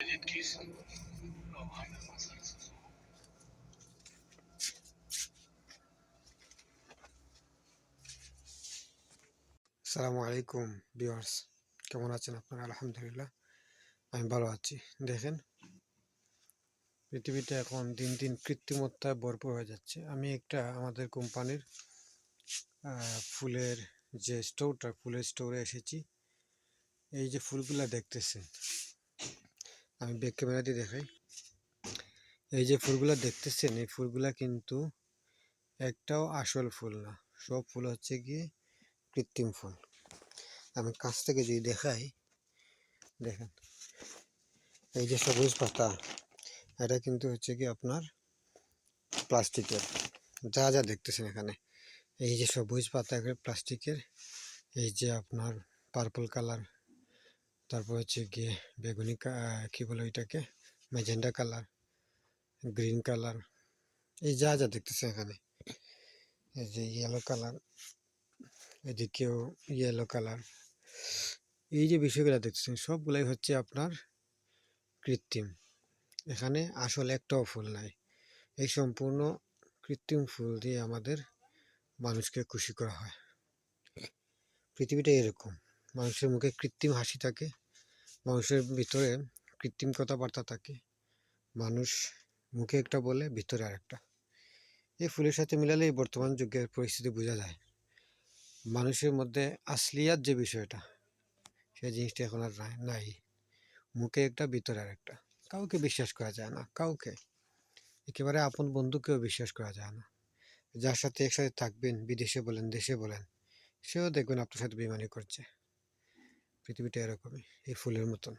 আসসালামু আলাইকুম ভিউয়ার্স, কেমন আছেন আপনারা? আলহামদুলিল্লাহ, আমি ভালো আছি। দেখেন, পৃথিবীতে এখন দিন দিন কৃত্রিমত্তায় ভরপুর হয়ে যাচ্ছে। আমি একটা আমাদের কোম্পানির ফুলের যে স্টোরটা, ফুলের স্টোরে এসেছি। এই যে ফুলগুলা দেখতেছেন, আমি ব্যাক ক্যামেরা দিয়ে দেখাই। এই যে ফুলগুলা দেখতেছেন, এই ফুলগুলা কিন্তু একটাও আসল ফুল না। সব ফুল হচ্ছে গিয়ে কৃত্রিম ফুল। আমি কাছ থেকে যদি দেখাই, দেখেন এই যে সবুজ পাতা, এটা কিন্তু হচ্ছে কি আপনার প্লাস্টিকের। যা যা দেখতেছেন এখানে, এই যে সবুজ পাতা প্লাস্টিকের, এই যে আপনার পার্পল কালার, তারপর হচ্ছে গিয়ে বেগুনি কি বলে ওইটাকে, ম্যাজেন্ডা কালার, গ্রিন কালার, এই যা যা দেখতেছেন এখানে, এই যে ইয়েলো কালার, এদিকেও ইয়েলো কালার, এই যে বিষয়গুলো দেখতেছেন সবগুলাই হচ্ছে আপনার কৃত্রিম। এখানে আসলে একটাও ফুল নাই। এই সম্পূর্ণ কৃত্রিম ফুল দিয়ে আমাদের মানুষকে খুশি করা হয়। পৃথিবীটা এরকম, মানুষের মুখে কৃত্রিম হাসি থাকে, মানুষের ভিতরে কৃত্রিম কথাবার্তা থাকে। মানুষ মুখে একটা বলে, ভিতরে আরেকটা। এই ফুলের সাথে মিলালে এই বর্তমান যুগের পরিস্থিতি বোঝা যায়। মানুষের মধ্যে আসলিয়াত যে বিষয়টা, সেই জিনিসটা এখন আর নাই। মুখে একটা, ভিতরে আরেকটা। কাউকে বিশ্বাস করা যায় না, কাউকে, একেবারে আপন বন্ধুকেও বিশ্বাস করা যায় না। যার সাথে একসাথে থাকবেন, বিদেশে বলেন দেশে বলেন, সেও দেখবেন আপনার সাথে বেইমানি করছে। পৃথিবীটা এরকমই, এই ফুলের মতন।